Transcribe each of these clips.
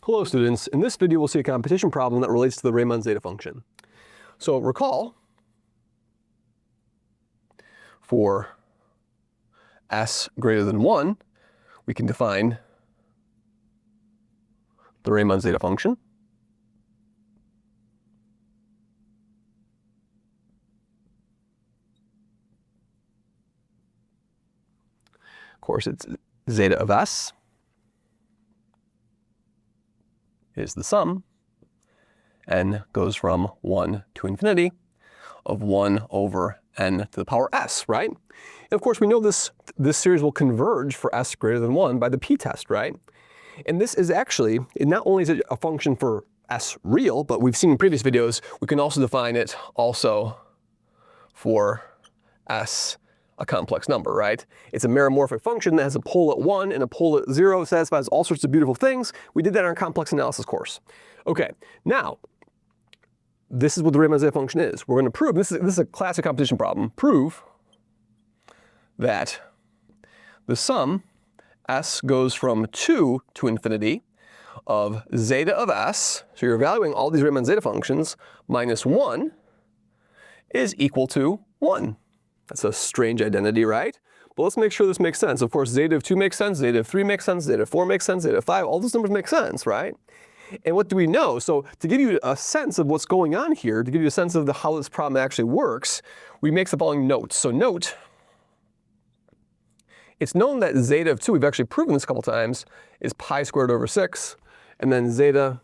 Hello students, in this video we'll see a competition problem that relates to the Riemann Zeta function. So recall, for s greater than 1, we can define the Riemann Zeta function. Of course, it's zeta of s is the sum, n goes from 1 to infinity of 1 over n to the power s, right? And of course, we know this series will converge for s greater than 1 by the p-test, right? And this is actually, not only is it a function for s real, but we've seen in previous videos, we can also define it also for s a complex number, right? It's a meromorphic function that has a pole at 1 and a pole at 0, satisfies all sorts of beautiful things. We did that in our complex analysis course. Okay, now, this is what the Riemann Zeta function is. We're going to prove, this is a classic competition problem, prove that the sum s goes from 2 to infinity of zeta of s, so you're evaluating all these Riemann Zeta functions, minus 1 is equal to 1. That's a strange identity, right? But let's make sure this makes sense. Of course, zeta of 2 makes sense, zeta of 3 makes sense, zeta of 4 makes sense, zeta of 5, all those numbers make sense, right? And what do we know? So to give you a sense of what's going on here, to give you a sense of how this problem actually works, we make the following notes. So note, it's known that zeta of 2, we've actually proven this a couple times, is pi squared over 6, and then zeta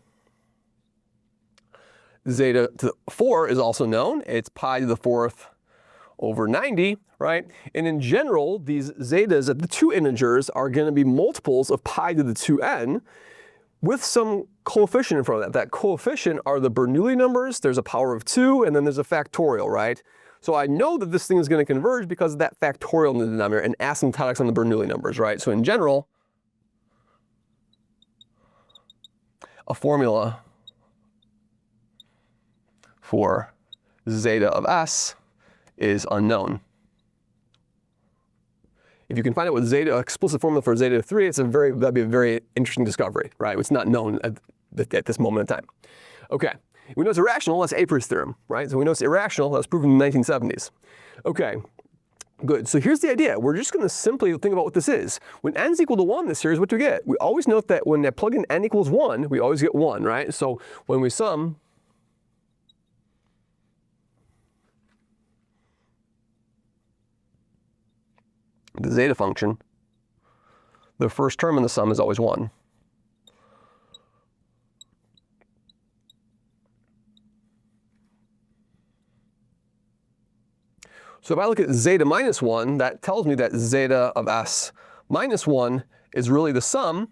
to the 4 is also known. It's pi to the 4th over 90, right? And in general, these zetas at the two integers are going to be multiples of pi to the 2n with some coefficient in front of that. That coefficient are the Bernoulli numbers. There's a power of 2, and then there's a factorial, right? So I know that this thing is going to converge because of that factorial in the denominator and asymptotics on the Bernoulli numbers, right? So in general, a formula for zeta of s is unknown. If you can find out what zeta, explicit formula for zeta of 3, that'd be a very interesting discovery, right? It's not known at this moment in time. Okay, we know it's irrational, that's April's theorem, right? So we know it's irrational, that was proven in the 1970s. Okay, good, so here's the idea. We're just gonna simply think about what this is. When n is equal to 1 in this series, what do we get? We always note that when I plug in n equals 1, we always get 1, right? So when we sum the zeta function, the first term in the sum is always 1. So if I look at zeta minus 1, that tells me that zeta of s minus 1 is really the sum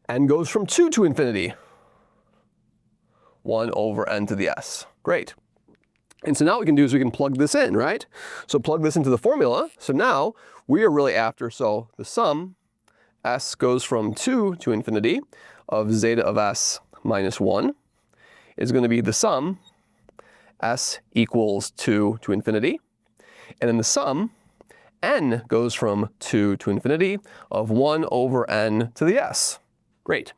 and goes from 2 to infinity. 1 over n to the s. Great. And so now what we can do is we can plug this in, right? So plug this into the formula. So now we are really after, so the sum s goes from 2 to infinity of zeta of s minus 1 is going to be the sum s equals 2 to infinity. And then the sum n goes from 2 to infinity of 1 over n to the s. Great.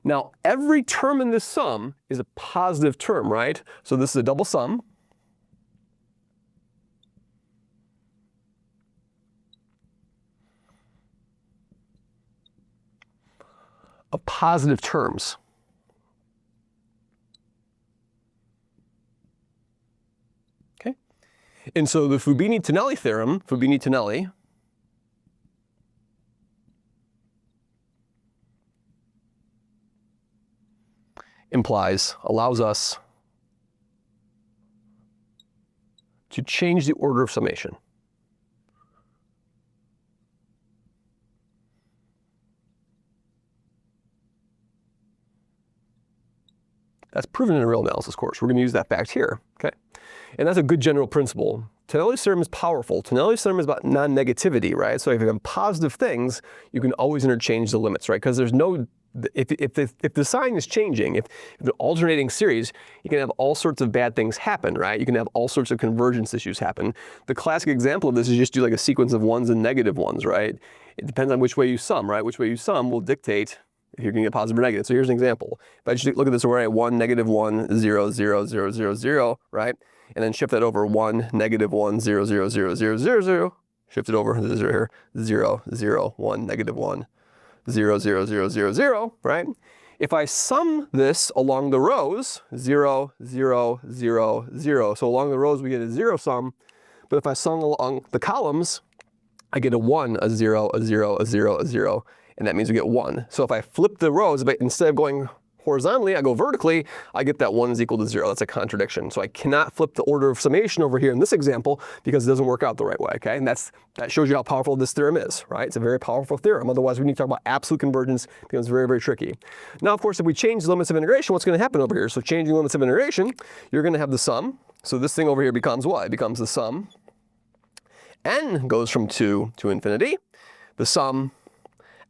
Now every term in this sum is a positive term, right? So this is a double sum. Of positive terms. Okay? And so the Fubini-Tonelli theorem, Fubini-Tonelli, allows us to change the order of summation. That's proven in a real analysis course. We're going to use that fact here, okay? And that's a good general principle. Tonelli's theorem is powerful. Tonelli's theorem is about non-negativity, right? So if you have positive things, you can always interchange the limits, right? Because there's no, if the sign is changing, if the alternating series, you can have all sorts of bad things happen, right? You can have all sorts of convergence issues happen. The classic example of this is just do like a sequence of ones and negative ones, right? It depends on which way you sum, right? Which way you sum will dictate If you're going to get positive or negative. So here's an example. If I just look at this, we're at 1, -1, 0, 0, 0, 0, 0, right? And then shift that over 1, -1, 0, 0, 0, 0, 0, 0. Shift it over, this is right here, 0, 0, 1, -1, 0, 0, 0, 0, 0, right? If I sum this along the rows, 0, 0, 0, 0. So along the rows we get a 0 sum, but if I sum along the columns, I get a 1, a 0, a 0, a 0, a 0, and that means we get 1. So if I flip the rows, but instead of going horizontally, I go vertically, I get that 1 is equal to 0. That's a contradiction. So I cannot flip the order of summation over here in this example because it doesn't work out the right way, okay? And that shows you how powerful this theorem is, right? It's a very powerful theorem. Otherwise, when you talk about absolute convergence, it becomes very, very tricky. Now, of course, if we change the limits of integration, what's going to happen over here? So changing limits of integration, you're going to have the sum. So this thing over here becomes what? It becomes the sum. N goes from 2 to infinity. The sum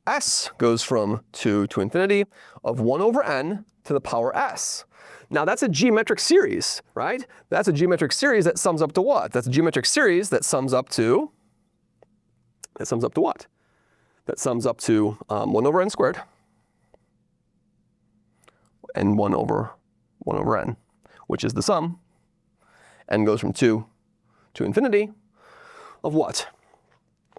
S goes from 2 to infinity of 1 over n to the power s. Now that's a geometric series, right? That's a geometric series that sums up to what? That's a geometric series that sums up to, what? That sums up to 1 over n squared and 1 over n, which is the sum. N goes from 2 to infinity of what?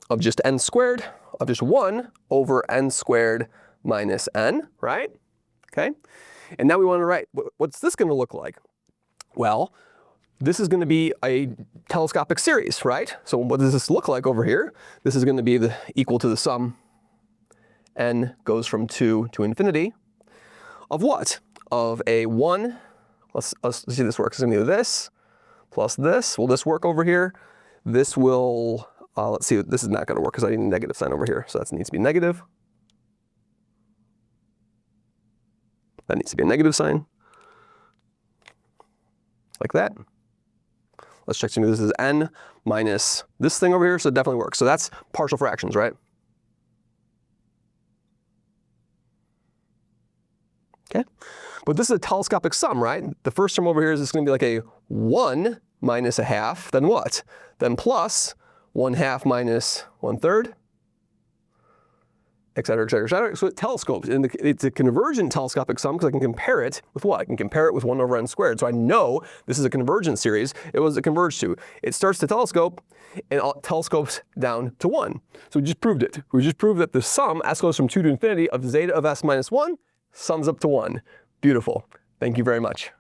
Of just n squared, of just 1 over n squared minus n, right? Okay. And now we want to write, what's this going to look like? Well, this is going to be a telescopic series, right? So what does this look like over here? This is going to be equal to the sum n goes from 2 to infinity of what? Of a 1, let's see this works. It's going to be this plus this. Will this work over here? This will, let's see, this is not going to work because I need a negative sign over here. So that needs to be negative. That needs to be a negative sign, like that. Let's check something. This is n minus this thing over here, so it definitely works. So that's partial fractions, right? Okay. But this is a telescopic sum, right? The first term over here is just going to be like a 1 minus a half, then what? Then plus 1/2 minus 1/3. Et cetera, et cetera, et cetera. So it telescopes. And it's a convergent telescopic sum because I can compare it with what? I can compare it with 1 over n squared. So I know this is a convergent series. It was a converge to. It starts to telescope and it telescopes down to 1. So we just proved it. We just proved that the sum, s goes from 2 to infinity, of zeta of s minus 1 sums up to 1. Beautiful. Thank you very much.